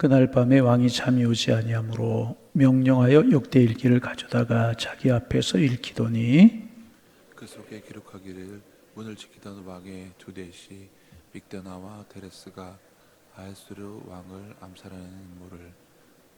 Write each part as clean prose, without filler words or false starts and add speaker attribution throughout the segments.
Speaker 1: 그날 밤에 왕이 잠이 오지 아니하므로 명령하여 역대일기를 가져다가 자기 앞에서 읽히더니
Speaker 2: 그 속에 기록하기를 문을 지키던 왕의 두 대시 빅드나와 데레스가 아하스we르 왕을 암살하는 인물을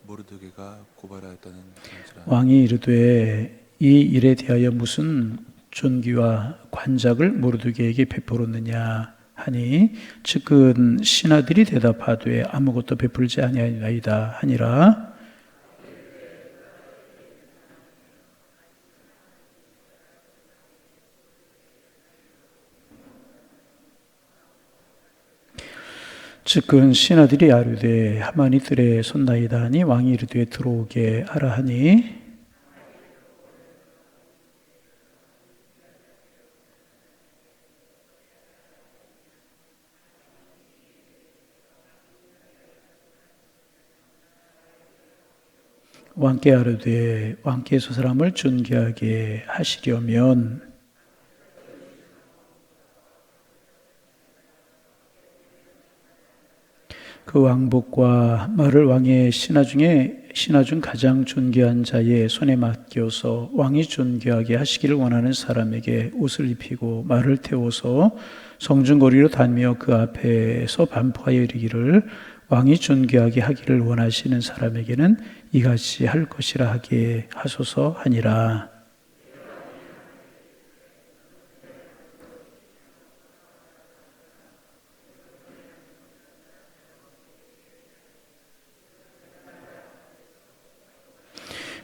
Speaker 2: 모르드게가 고발하였다는 것이라.
Speaker 1: 왕이 이르되 이 일에 대하여 무슨 존귀와 관작을 모르드게에게 베풀었느냐 하니 측근 신하들이 대답하되 아무것도 베풀지 아니하니이다 하니라. 측근 신하들이 아뢰되 하만이 뜰에 섰나이다 하니 왕이 이르되 들어오게 하라 하니 왕께 아뢰되 왕께서 사람을 존귀하게 하시려면 그 왕복과 말을 왕의 신하 중 가장 존귀한 자의 손에 맡겨서 왕이 존귀하게 하시기를 원하는 사람에게 옷을 입히고 말을 태워서 성중거리로 다니며 그 앞에서 반포하여 이르기를 왕이 존귀하게 하기를 원하시는 사람에게는 이같이 할 것이라 하게 하소서 하니라.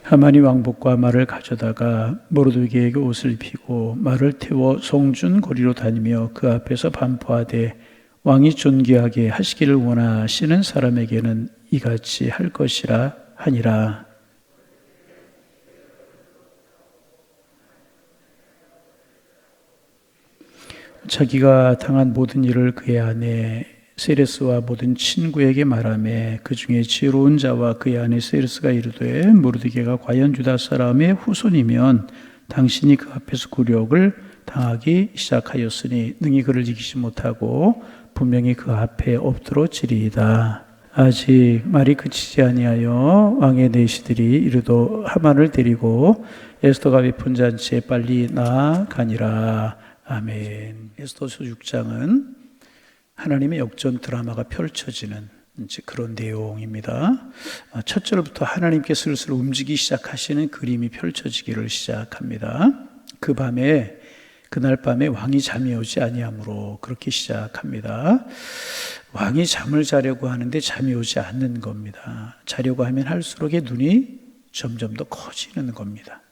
Speaker 1: 하만이 왕복과 말을 가져다가 모르드게에게 옷을 입히고 말을 태워 성중 거리로 다니며 그 앞에서 반포하되 왕이 존귀하게 하시기를 원하시는 사람에게는 이같이 할 것이라 하니라. 자기가 당한 모든 일을 그의 아내 세레스와 모든 친구에게 말하며 그 중에 지혜로운 자와 그의 아내 세레스가 이르되 모르드게가 과연 유다 사람의 후손이면 당신이 그 앞에서 굴욕을 당하기 시작하였으니 능히 그를 이기지 못하고 분명히 그 앞에 엎드러지리이다. 아직 말이 그치지 아니하여 왕의 내시들이 이르도 하만을 데리고 에스더가 베푼 잔치에 빨리 나아가니라. 아멘. 에스더서 6장은 하나님의 역전 드라마가 펼쳐지는 그런 내용입니다. 첫 절부터 하나님께 슬슬 움직이기 시작하시는 그림이 펼쳐지기를 시작합니다. 그날 밤에 왕이 잠이 오지 아니하므로 그렇게 시작합니다. 왕이 잠을 자려고 하는데 잠이 오지 않는 겁니다. 자려고 하면 할수록 눈이 점점 더 커지는 겁니다.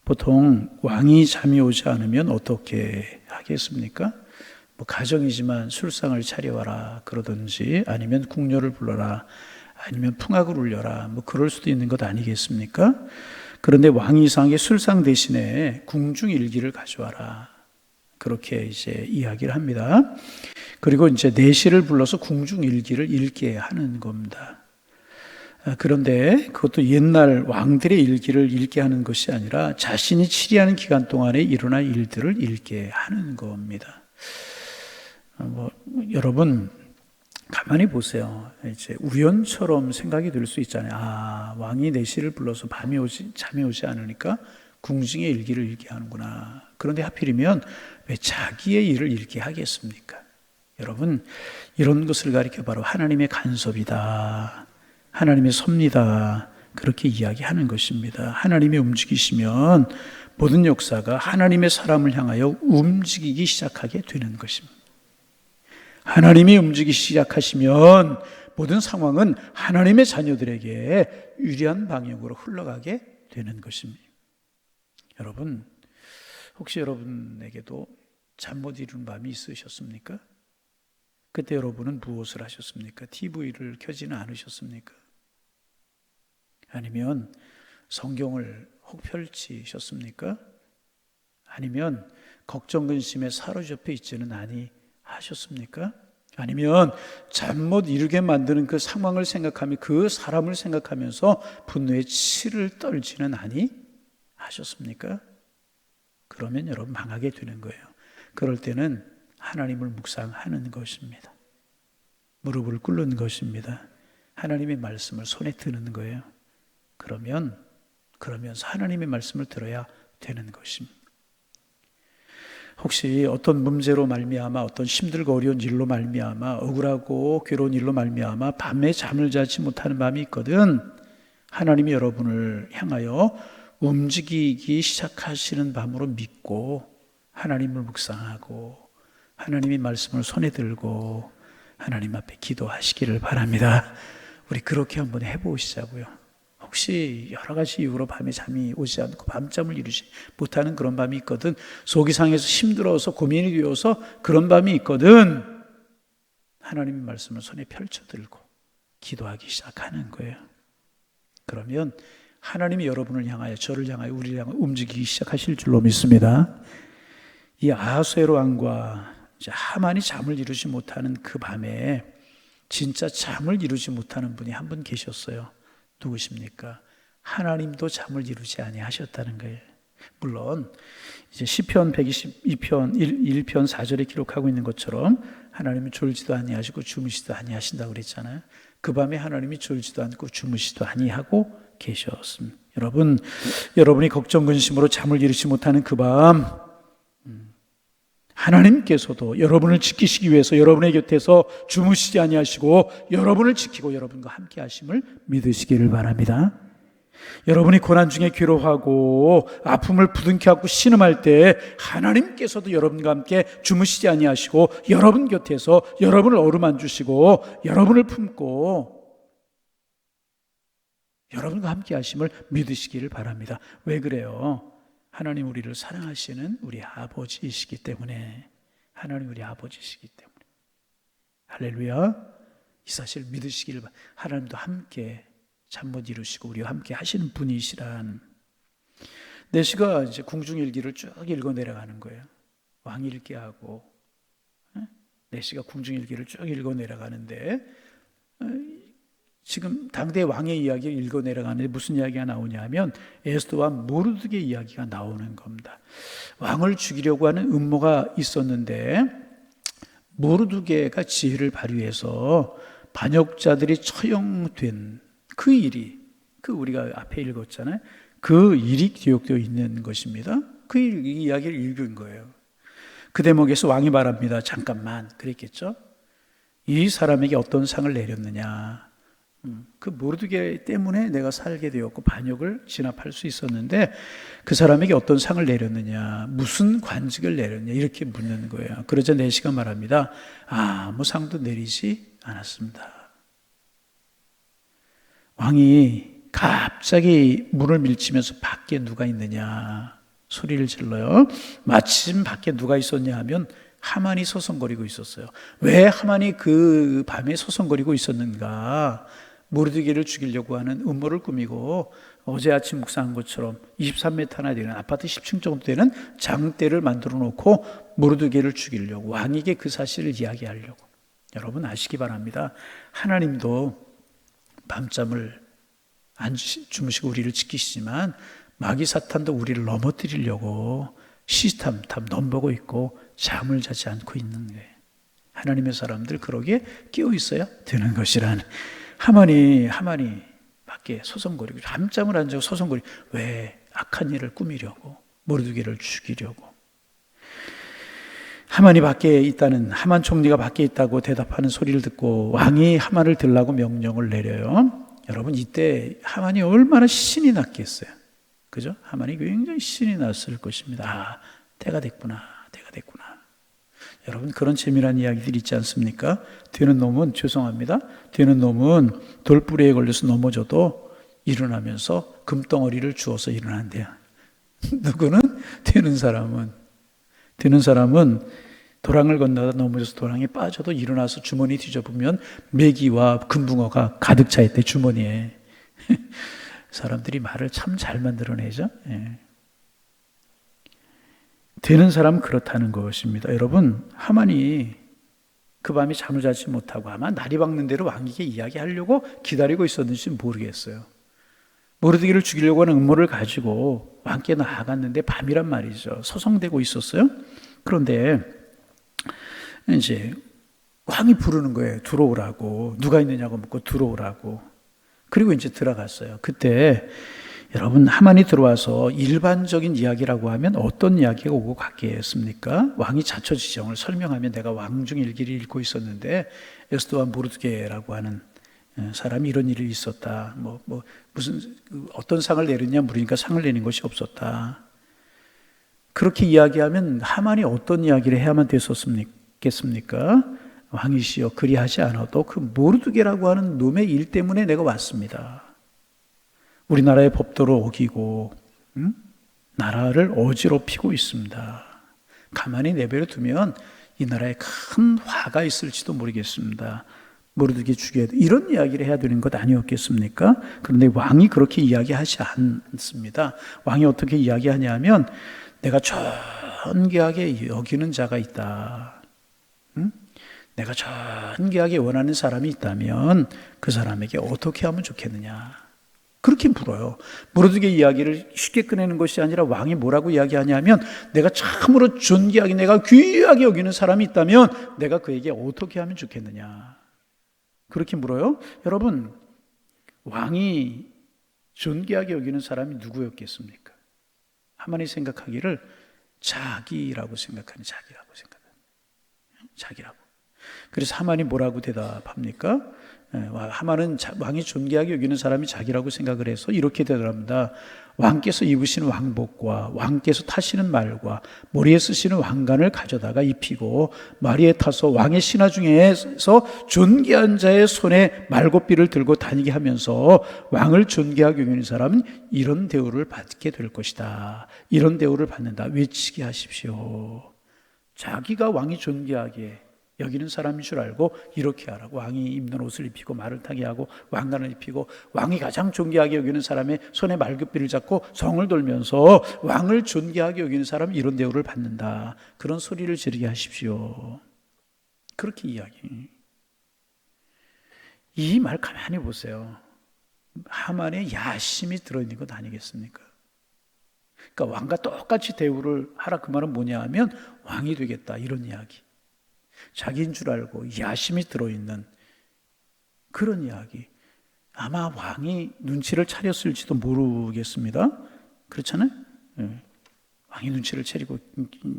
Speaker 1: 보통 왕이 잠이 오지 않으면 어떻게 하겠습니까? 가정이지만 술상을 차려와라 그러든지 아니면 궁녀를 불러라 아니면 풍악을 울려라 그럴 수도 있는 것 아니겠습니까? 그런데 왕이 이상하게 술상 대신에 궁중일기를 가져와라 그렇게 이제 이야기를 합니다. 그리고 이제 내시를 불러서 궁중일기를 읽게 하는 겁니다. 그런데 그것도 옛날 왕들의 일기를 읽게 하는 것이 아니라 자신이 치리하는 기간 동안에 일어날 일들을 읽게 하는 겁니다. 여러분 가만히 보세요. 이제 우연처럼 생각이 들 수 있잖아요. 왕이 내시를 불러서 잠이 오지 않으니까 궁중의 일기를 읽게 하는구나. 그런데 하필이면 왜 자기의 일을 읽게 하겠습니까? 여러분 이런 것을 가리켜 바로 하나님의 간섭이다. 하나님의 섭니다. 그렇게 이야기하는 것입니다. 하나님이 움직이시면 모든 역사가 하나님의 사람을 향하여 움직이기 시작하게 되는 것입니다. 하나님이 움직이기 시작하시면 모든 상황은 하나님의 자녀들에게 유리한 방향으로 흘러가게 되는 것입니다. 여러분, 혹시 여러분에게도 잠 못 이루는 밤이 있으셨습니까? 그때 여러분은 무엇을 하셨습니까? TV를 켜지는 않으셨습니까? 아니면 성경을 혹 펼치셨습니까? 아니면 걱정 근심에 사로잡혀 있지는 아니하셨습니까? 아니면 잠 못 이루게 만드는 그 상황을 생각하며 그 사람을 생각하면서 분노의 치를 떨지는 아니하셨습니까? 그러면 여러분 망하게 되는 거예요. 그럴 때는 하나님을 묵상하는 것입니다. 무릎을 꿇는 것입니다. 하나님의 말씀을 손에 드는 거예요. 그러면서 하나님의 말씀을 들어야 되는 것입니다. 혹시 어떤 문제로 말미암아 어떤 힘들고 어려운 일로 말미암아 억울하고 괴로운 일로 말미암아 밤에 잠을 자지 못하는 밤이 있거든, 하나님이 여러분을 향하여 움직이기 시작하시는 밤으로 믿고 하나님을 묵상하고 하나님의 말씀을 손에 들고 하나님 앞에 기도하시기를 바랍니다. 우리 그렇게 한번 해보시자고요. 혹시 여러 가지 이유로 밤에 잠이 오지 않고 밤잠을 이루지 못하는 그런 밤이 있거든, 속이 상해서 힘들어서 고민이 되어서 그런 밤이 있거든, 하나님의 말씀을 손에 펼쳐들고 기도하기 시작하는 거예요. 그러면 하나님이 여러분을 향하여, 저를 향하여, 우리를 향하여 움직이기 시작하실 줄로 믿습니다. 이 아하수에로 왕과 하만이 잠을 이루지 못하는 그 밤에 진짜 잠을 이루지 못하는 분이 한 분 계셨어요. 누구십니까? 하나님도 잠을 이루지 아니하셨다는 거예요. 물론 이제 시편 122편 1편 4절에 기록하고 있는 것처럼 하나님은 졸지도 아니하시고 주무시지도 아니하신다고 그랬잖아요. 그 밤에 하나님이 졸지도 않고 주무시지도 아니하고 계셨습니다. 여러분이 걱정 근심으로 잠을 이루지 못하는 그 밤, 하나님께서도 여러분을 지키시기 위해서 여러분의 곁에서 주무시지 아니하시고 여러분을 지키고 여러분과 함께 하심을 믿으시기를 바랍니다. 여러분이 고난 중에 괴로워하고 아픔을 부둥켜 안고 신음할 때 하나님께서도 여러분과 함께 주무시지 아니하시고 여러분 곁에서 여러분을 어루만 주시고 여러분을 품고 여러분과 함께 하심을 믿으시기를 바랍니다. 왜 그래요? 하나님 우리를 사랑하시는 우리 아버지이시기 때문에. 하나님 우리 아버지이시기 때문에. 할렐루야. 이 사실 믿으시기를 바랍니다. 하나님도 함께 잠 못 이루시고 우리와 함께 하시는 분이시란. 내시가 이제 궁중일기를 쭉 읽어 내려가는 거예요. 왕이 읽게 하고 내시가 궁중일기를 쭉 읽어 내려가는데 지금 당대 왕의 이야기를 읽어 내려가는데 무슨 이야기가 나오냐면 에스더와 모르드게 이야기가 나오는 겁니다. 왕을 죽이려고 하는 음모가 있었는데 모르드게가 지혜를 발휘해서 반역자들이 처형된 그 일이, 우리가 앞에 읽었잖아요. 그 일이 기록되어 있는 것입니다. 그 이야기를 읽은 거예요. 그 대목에서 왕이 말합니다. 잠깐만, 그랬겠죠? 이 사람에게 어떤 상을 내렸느냐. 그 모르드게 때문에 내가 살게 되었고 반역을 진압할 수 있었는데 그 사람에게 어떤 상을 내렸느냐, 무슨 관직을 내렸느냐, 이렇게 묻는 거예요. 그러자 내시가 말합니다. 아무 상도 내리지 않았습니다. 왕이 갑자기 문을 밀치면서 밖에 누가 있느냐 소리를 질러요. 마침 밖에 누가 있었냐 하면 하만이 서성거리고 있었어요. 왜 하만이 그 밤에 서성거리고 있었는가? 모르드게를 죽이려고 하는 음모를 꾸미고 어제 아침 묵상한 것처럼 23m나 되는 아파트 10층 정도 되는 장대를 만들어 놓고 모르드게를 죽이려고, 왕에게 그 사실을 이야기하려고. 여러분 아시기 바랍니다. 하나님도 밤잠을 안 주무시고 우리를 지키시지만 마귀 사탄도 우리를 넘어뜨리려고 시탐탐 넘보고 있고 잠을 자지 않고 있는 거예요. 하나님의 사람들 그러기에 깨어 있어야 되는 것이란. 하만이 밖에 서성거리고 밤잠을 안 자고 서성거리고, 왜? 악한 일을 꾸미려고, 모르드게를 죽이려고. 하만이 밖에 있다는, 하만 총리가 밖에 있다고 대답하는 소리를 듣고 왕이 하만을 들라고 명령을 내려요. 여러분 이때 하만이 얼마나 신이 났겠어요. 그죠? 하만이 굉장히 신이 났을 것입니다. 아, 때가 됐구나. 여러분 그런 재미난 이야기들 있지 않습니까? 되는 놈은, 죄송합니다, 되는 놈은 돌부리에 걸려서 넘어져도 일어나면서 금덩어리를 주워서 일어난대요. 누구는? 되는 사람은 도랑을 건너다 넘어져서 도랑에 빠져도 일어나서 주머니 뒤져보면 메기와 금붕어가 가득 차 있대, 주머니에. 사람들이 말을 참 잘 만들어내죠. 예. 되는 사람은 그렇다는 것입니다. 여러분, 하만이 그 밤에 잠을 자지 못하고 아마 날이 밝는 대로 왕에게 이야기하려고 기다리고 있었는지 모르겠어요. 모르드게를 죽이려고 하는 음모를 가지고 왕께 나아갔는데 밤이란 말이죠. 서성대고 있었어요. 그런데 이제 왕이 부르는 거예요. 들어오라고. 누가 있느냐고 묻고 들어오라고. 그리고 이제 들어갔어요. 그때 여러분, 하만이 들어와서 일반적인 이야기라고 하면 어떤 이야기가 오고 갔겠습니까? 왕이 자초지정을 설명하면 내가 왕중 일기를 읽고 있었는데 에스더와 모르드게라고 하는 사람이 이런 일이 있었다. 무슨 어떤 상을 내렸냐 물으니까 상을 내는 것이 없었다. 그렇게 이야기하면 하만이 어떤 이야기를 해야만 됐었겠습니까? 왕이시여, 그리하지 않아도 그 모르드게라고 하는 놈의 일 때문에 내가 왔습니다. 우리나라의 법도를 어기고 나라를 어지럽히고 있습니다. 가만히 내버려 두면 이 나라에 큰 화가 있을지도 모르겠습니다. 모르드게 죽여야 돼. 이런 이야기를 해야 되는 것 아니었겠습니까? 그런데 왕이 그렇게 이야기하지 않습니다. 왕이 어떻게 이야기하냐면 내가 존귀하게 여기는 자가 있다. 내가 존귀하게 원하는 사람이 있다면 그 사람에게 어떻게 하면 좋겠느냐. 그렇게 물어요. 모르드게 이야기를 쉽게 꺼내는 것이 아니라 왕이 뭐라고 이야기하냐면 내가 참으로 존귀하게 내가 귀하게 여기는 사람이 있다면 내가 그에게 어떻게 하면 좋겠느냐. 그렇게 물어요. 여러분, 왕이 존귀하게 여기는 사람이 누구였겠습니까? 하만이 생각하기를 자기라고 생각하는 자기라고. 그래서 하만이 뭐라고 대답합니까? 하만은 왕이 존귀하게 여기는 사람이 자기라고 생각을 해서 이렇게 대답합니다. 왕께서 입으시는 왕복과 왕께서 타시는 말과 머리에 쓰시는 왕관을 가져다가 입히고 마리에 타서 왕의 신하 중에서 존귀한 자의 손에 말고삐를 들고 다니게 하면서 왕을 존귀하게 여기는 사람은 이런 대우를 받게 될 것이다. 이런 대우를 받는다. 외치게 하십시오. 자기가 왕이 존귀하게 여기는 사람인 줄 알고 이렇게 하라고. 왕이 입는 옷을 입히고 말을 타게 하고 왕관을 입히고 왕이 가장 존귀하게 여기는 사람의 손에 말급비를 잡고 성을 돌면서 왕을 존귀하게 여기는 사람은 이런 대우를 받는다. 그런 소리를 지르게 하십시오. 그렇게 이야기. 이 말 가만히 보세요. 하만의 야심이 들어있는 것 아니겠습니까? 그러니까 왕과 똑같이 대우를 하라. 그 말은 뭐냐 하면 왕이 되겠다 이런 이야기. 자기인 줄 알고 야심이 들어있는 그런 이야기. 아마 왕이 눈치를 차렸을지도 모르겠습니다. 그렇잖아요? 네. 왕이 눈치를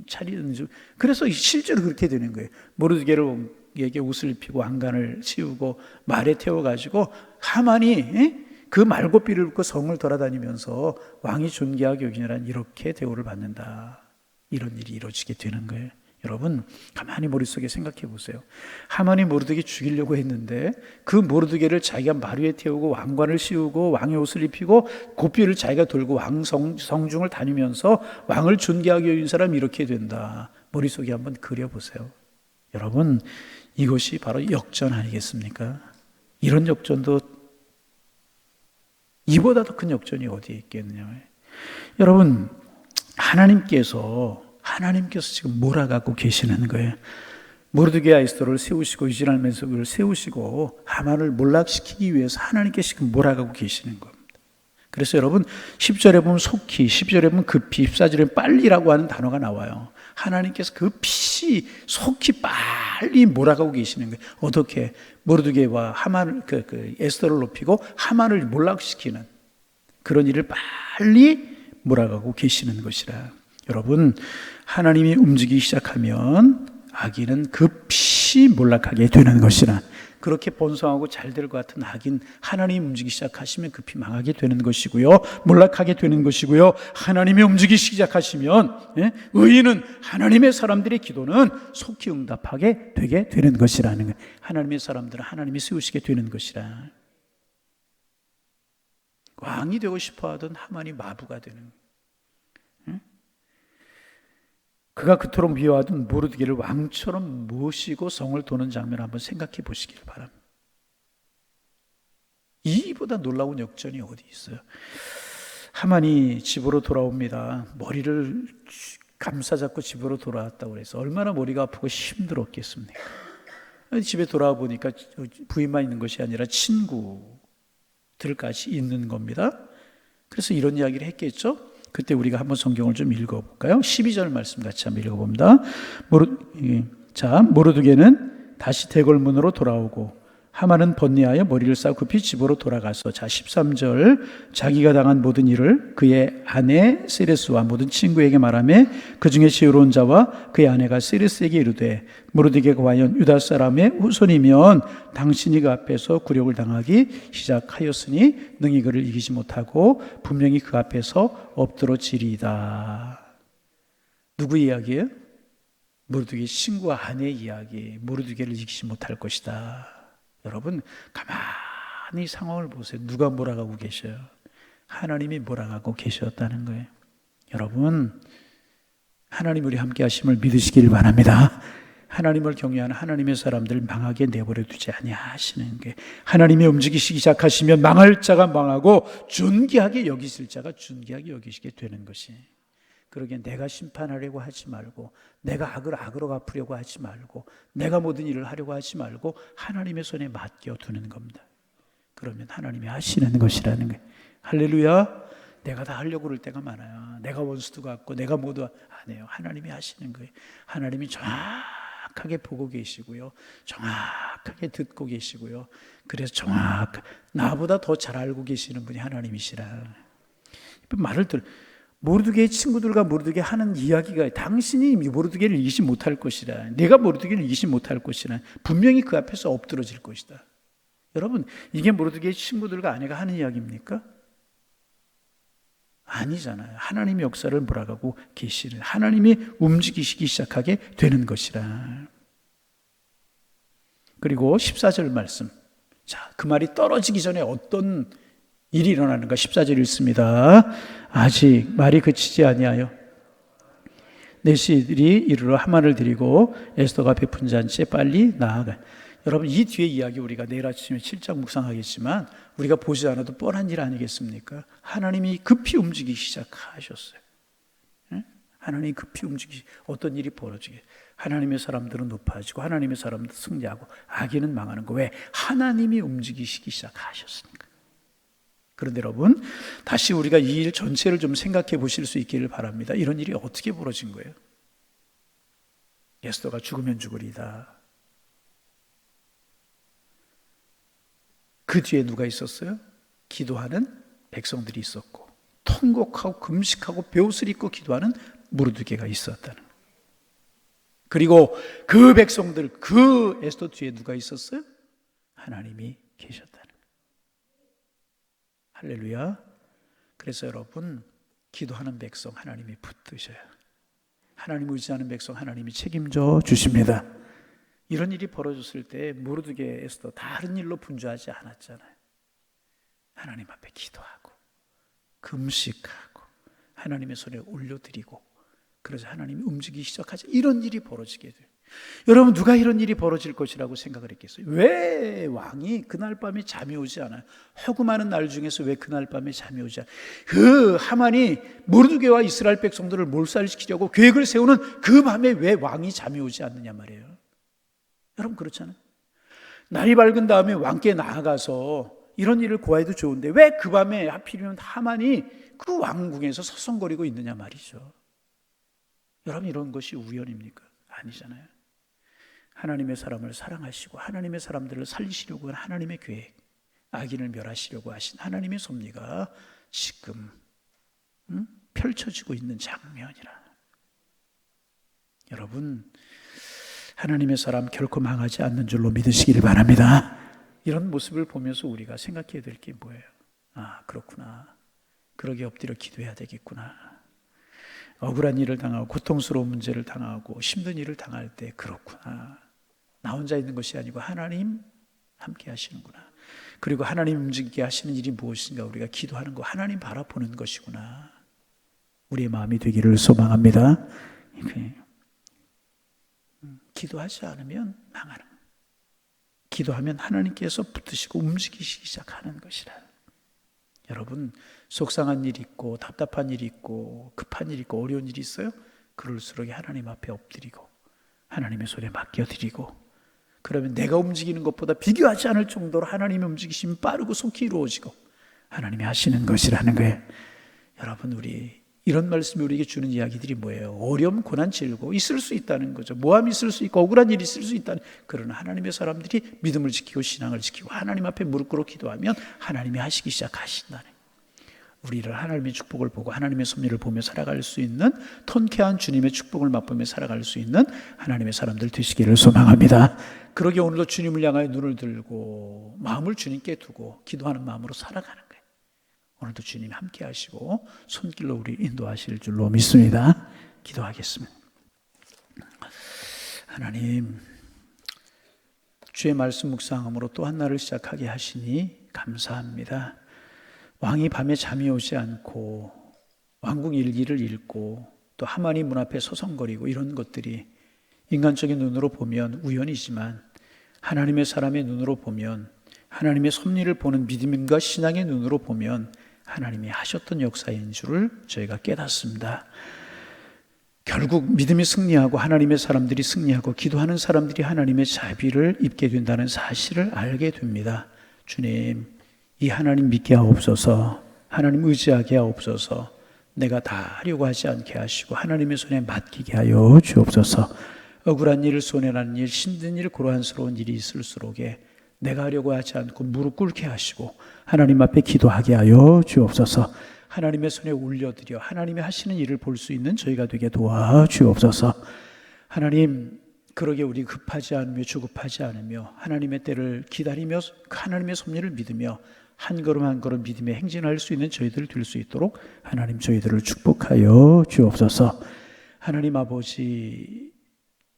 Speaker 1: 차리는지. 그래서 실제로 그렇게 되는 거예요. 모르드게에게 옷을 입히고 왕관을 씌우고 말에 태워가지고 하만이 그 말고삐를 입고 성을 돌아다니면서 왕이 존귀하게 여기느란 이렇게 대우를 받는다. 이런 일이 이루어지게 되는 거예요. 여러분, 가만히 머릿속에 생각해 보세요. 하만이 모르드게 죽이려고 했는데 그 모르드게를 자기가 말 위에 태우고 왕관을 씌우고 왕의 옷을 입히고 고삐를 자기가 돌고 성중을 다니면서 왕을 존귀하게 여긴 사람이 이렇게 된다. 머릿속에 한번 그려보세요. 여러분, 이것이 바로 역전 아니겠습니까? 이런 역전도 이보다 더 큰 역전이 어디에 있겠느냐. 여러분, 하나님께서 지금 몰아가고 계시는 거예요. 모르드게 에스더를 세우시고 이스라엘 민족을 세우시고 하만을 몰락시키기 위해서 하나님께서 지금 몰아가고 계시는 겁니다. 그래서 여러분 10절에 보면 속히, 10절에 보면 급히, 14절에 보면 빨리라고 하는 단어가 나와요. 하나님께서 급히 속히 빨리 몰아가고 계시는 거예요. 어떻게? 모르드게와 하만을 에스더를 높이고 하만을 몰락시키는 그런 일을 빨리 몰아가고 계시는 것이라. 여러분, 하나님이 움직이기 시작하면 악인은 급히 몰락하게 되는 것이라. 그렇게 번성하고 잘 될 것 같은 악인, 하나님이 움직이기 시작하시면 급히 망하게 되는 것이고요, 몰락하게 되는 것이고요. 하나님이 움직이기 시작하시면 의인은, 하나님의 사람들의 기도는 속히 응답하게 되게 되는 것이라는 거예요. 하나님의 사람들은 하나님이 세우시게 되는 것이라. 왕이 되고 싶어하던 하만이 마부가 되는 거예요. 그가 그토록 미워하던 모르드게를 왕처럼 모시고 성을 도는 장면을 한번 생각해 보시길 바랍니다. 이보다 놀라운 역전이 어디 있어요? 하만이 집으로 돌아옵니다. 머리를 감싸잡고 집으로 돌아왔다고 그래서 얼마나 머리가 아프고 힘들었겠습니까? 집에 돌아와 보니까 부인만 있는 것이 아니라 친구들까지 있는 겁니다. 그래서 이런 이야기를 했겠죠. 그때 우리가 한번 성경을 좀 읽어볼까요? 12절 말씀 같이 한번 읽어봅니다. 모르드게는 다시 대궐문으로 돌아오고 하만은 번뇌하여 머리를 싸고 급히 집으로 돌아가서, 자 13절, 자기가 당한 모든 일을 그의 아내 세레스와 모든 친구에게 말하며 그 중에 지혜로운 자와 그의 아내가 세레스에게 이르되 모르드게가 과연 유다 사람의 후손이면 당신이 그 앞에서 굴욕을 당하기 시작하였으니 능히 그를 이기지 못하고 분명히 그 앞에서 엎드러지리이다. 누구 이야기예요? 모르드게 친구와 아내의 이야기. 모르드게를 이기지 못할 것이다. 여러분 가만히 상황을 보세요. 누가 몰아가고 계셔요? 하나님이 몰아가고 계셨다는 거예요. 여러분, 하나님 우리 함께 하심을 믿으시길 바랍니다. 하나님을 경외하는 하나님의 사람들 망하게 내버려 두지 아니하시는 게, 하나님이 움직이시기 시작하시면 망할 자가 망하고 존귀하게 여기실 자가 존귀하게 여기시게 되는 것이, 그러기에 내가 심판하려고 하지 말고, 내가 악을 악으로 갚으려고 하지 말고, 내가 모든 일을 하려고 하지 말고 하나님의 손에 맡겨두는 겁니다. 그러면 하나님이 하시는 것이라는 거예요. 할렐루야. 내가 다 하려고 그럴 때가 많아요. 내가 원수도 같고 내가 모두 안 해요. 하나님이 하시는 거예요. 하나님이 정확하게 보고 계시고요, 정확하게 듣고 계시고요, 그래서 나보다 더 잘 알고 계시는 분이 하나님이시라. 말을 모르드게의 친구들과 모르드게 하는 이야기가, 당신이 모르드게를 이기지 못할 것이라, 내가 모르드게를 이기지 못할 것이라, 분명히 그 앞에서 엎드러질 것이다. 여러분, 이게 모르드게의 친구들과 아내가 하는 이야기입니까? 아니잖아요. 하나님의 역사를 몰아가고 계시는, 하나님이 움직이시기 시작하게 되는 것이라. 그리고 14절 말씀, 자, 그 말이 떨어지기 전에 어떤 일이 일어나는가? 14절 읽습니다. 아직 말이 그치지 아니하여 내시들이 이르러 하만을 드리고 에스더가 베푼 잔치에 빨리 나아가. 여러분, 이 뒤에 이야기 우리가 내일 아침에 7장 묵상하겠지만 우리가 보지 않아도 뻔한 일 아니겠습니까? 하나님이 급히 움직이기 시작하셨어요. 하나님이 급히 어떤 일이 벌어지게, 하나님의 사람들은 높아지고 하나님의 사람들은 승리하고 악인은 망하는 거. 왜? 하나님이 움직이시기 시작하셨으니까. 그런데 여러분, 다시 우리가 이 일 전체를 좀 생각해 보실 수 있기를 바랍니다. 이런 일이 어떻게 벌어진 거예요? 에스더가 죽으면 죽으리다. 그 뒤에 누가 있었어요? 기도하는 백성들이 있었고, 통곡하고 금식하고 베옷을 입고 기도하는 모르드게가 있었다는 거예요. 그리고 그 백성들, 그 에스더 뒤에 누가 있었어요? 하나님이 계셨다는 거예요. 할렐루야. 그래서 여러분, 기도하는 백성 하나님이 붙드셔요. 하나님 의지하는 백성 하나님이 책임져 주십니다. 이런 일이 벌어졌을 때 모르드게 에스더 다른 일로 분주하지 않았잖아요. 하나님 앞에 기도하고 금식하고 하나님의 손에 올려드리고, 그래서 하나님이 움직이기 시작하죠. 이런 일이 벌어지게 돼요. 여러분, 누가 이런 일이 벌어질 것이라고 생각을 했겠어요? 왜 왕이 그날 밤에 잠이 오지 않아요? 허구 많은 날 중에서 왜 그날 밤에 잠이 오지 않아요? 그 하만이 모르드게와 이스라엘 백성들을 몰살시키려고 계획을 세우는 그 밤에 왜 왕이 잠이 오지 않느냐 말이에요. 여러분, 그렇잖아요. 날이 밝은 다음에 왕께 나아가서 이런 일을 고해도 좋은데 왜 그 밤에 하필이면 하만이 그 왕궁에서 서성거리고 있느냐 말이죠. 여러분, 이런 것이 우연입니까? 아니잖아요. 하나님의 사람을 사랑하시고 하나님의 사람들을 살리시려고 하는 하나님의 계획, 악인을 멸하시려고 하신 하나님의 섭리가 지금 펼쳐지고 있는 장면이라. 여러분, 하나님의 사람 결코 망하지 않는 줄로 믿으시기를 바랍니다. 이런 모습을 보면서 우리가 생각해야 될 게 뭐예요? 아, 그렇구나. 그러게 엎드려 기도해야 되겠구나. 억울한 일을 당하고 고통스러운 문제를 당하고 힘든 일을 당할 때 그렇구나. 나 혼자 있는 것이 아니고 하나님 함께 하시는구나. 그리고 하나님 움직이게 하시는 일이 무엇인가 우리가 기도하는 거, 하나님 바라보는 것이구나. 우리의 마음이 되기를 소망합니다. 기도하지 않으면 망하는, 기도하면 하나님께서 붙드시고 움직이시기 시작하는 것이라. 여러분, 속상한 일이 있고 답답한 일이 있고 급한 일이 있고 어려운 일이 있어요? 그럴수록 하나님 앞에 엎드리고 하나님의 손에 맡겨드리고, 그러면 내가 움직이는 것보다 비교하지 않을 정도로 하나님의 움직이심이 빠르고 속히 이루어지고 하나님이 하시는 것이라는 거예요. 여러분, 우리 이런 말씀이 우리에게 주는 이야기들이 뭐예요? 어려움, 고난, 질고 있을 수 있다는 거죠. 모함이 있을 수 있고 억울한 일이 있을 수 있다는, 그러나 하나님의 사람들이 믿음을 지키고 신앙을 지키고 하나님 앞에 무릎 꿇어 기도하면 하나님이 하시기 시작하신다는, 우리를 하나님의 축복을 보고 하나님의 섭리를 보며 살아갈 수 있는, 통쾌한 주님의 축복을 맛보며 살아갈 수 있는 하나님의 사람들 되시기를 소망합니다. 그러게 오늘도 주님을 향하여 눈을 들고 마음을 주님께 두고 기도하는 마음으로 살아가는 거예요. 오늘도 주님 함께 하시고 손길로 우리 인도하실 줄로 믿습니다. 기도하겠습니다. 하나님, 주의 말씀 묵상함으로 또 한 날을 시작하게 하시니 감사합니다. 왕이 밤에 잠이 오지 않고 왕궁 일기를 읽고 또 하만이 문 앞에 서성거리고 이런 것들이 인간적인 눈으로 보면 우연이지만 하나님의 사람의 눈으로 보면, 하나님의 섭리를 보는 믿음과 신앙의 눈으로 보면 하나님이 하셨던 역사인 줄을 저희가 깨닫습니다. 결국 믿음이 승리하고 하나님의 사람들이 승리하고 기도하는 사람들이 하나님의 자비를 입게 된다는 사실을 알게 됩니다. 주님, 이 하나님 믿게 하옵소서. 하나님 의지하게 하옵소서. 내가 다 하려고 하지 않게 하시고 하나님의 손에 맡기게 하여 주옵소서. 억울한 일, 손해나는 일, 힘든 일, 고난스러운 일이 있을수록에 내가 하려고 하지 않고 무릎 꿇게 하시고 하나님 앞에 기도하게 하여 주옵소서. 하나님의 손에 올려드려 하나님이 하시는 일을 볼 수 있는 저희가 되게 도와주옵소서. 하나님, 그러게 우리 급하지 않으며 주급하지 않으며 하나님의 때를 기다리며 하나님의 섭리를 믿으며 한 걸음 한 걸음 믿음에 행진할 수 있는 저희들 될 수 있도록 하나님 저희들을 축복하여 주옵소서. 하나님 아버지,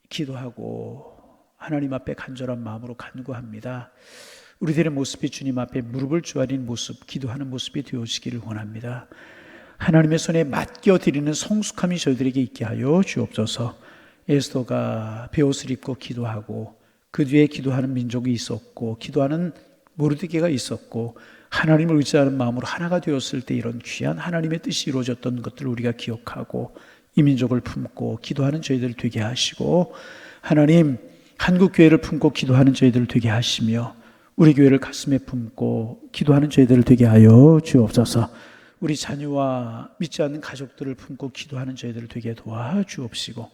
Speaker 1: 기도하고 하나님 앞에 간절한 마음으로 간구합니다. 우리들의 모습이 주님 앞에 무릎을 조아린 모습, 기도하는 모습이 되어지기를 원합니다. 하나님의 손에 맡겨드리는 성숙함이 저희들에게 있게 하여 주옵소서. 에스더가 베옷을 입고 기도하고 그 뒤에 기도하는 민족이 있었고 기도하는 모르드게가 있었고 하나님을 의지하는 마음으로 하나가 되었을 때 이런 귀한 하나님의 뜻이 이루어졌던 것들을 우리가 기억하고 이 민족을 품고 기도하는 저희들 되게 하시고, 하나님, 한국교회를 품고 기도하는 저희들을 되게 하시며 우리 교회를 가슴에 품고 기도하는 저희들을 되게 하여 주옵소서. 우리 자녀와 믿지 않는 가족들을 품고 기도하는 저희들을 되게 도와주옵시고,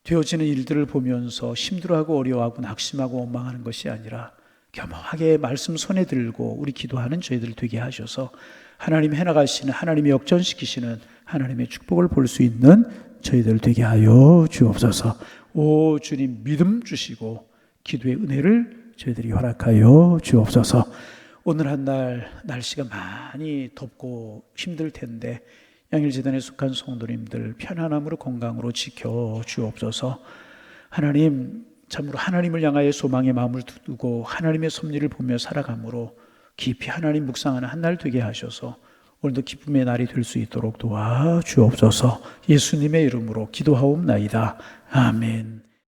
Speaker 1: 되어지는 일들을 보면서 힘들어하고 어려워하고 낙심하고 원망하는 것이 아니라 겸허하게 말씀 손에 들고 우리 기도하는 저희들을 되게 하셔서 하나님 해나가시는, 하나님이 역전시키시는 하나님의 축복을 볼 수 있는 저희들 되게 하여 주옵소서. 오 주님, 믿음 주시고 기도의 은혜를 저희들이 허락하여 주옵소서. 오늘 한 날 날씨가 많이 덥고 힘들 텐데 양일재단에 속한 성도님들 편안함으로 건강으로 지켜 주옵소서. 하나님, 참으로 하나님을 향하여 소망의 마음을 두고 하나님의 섭리를 보며 살아감으로 깊이 하나님 묵상하는 한 날 되게 하셔서 오늘도 기쁨의 날이 될 수 있도록 도와주옵소서. 예수님의 이름으로 기도하옵나이다. 아멘.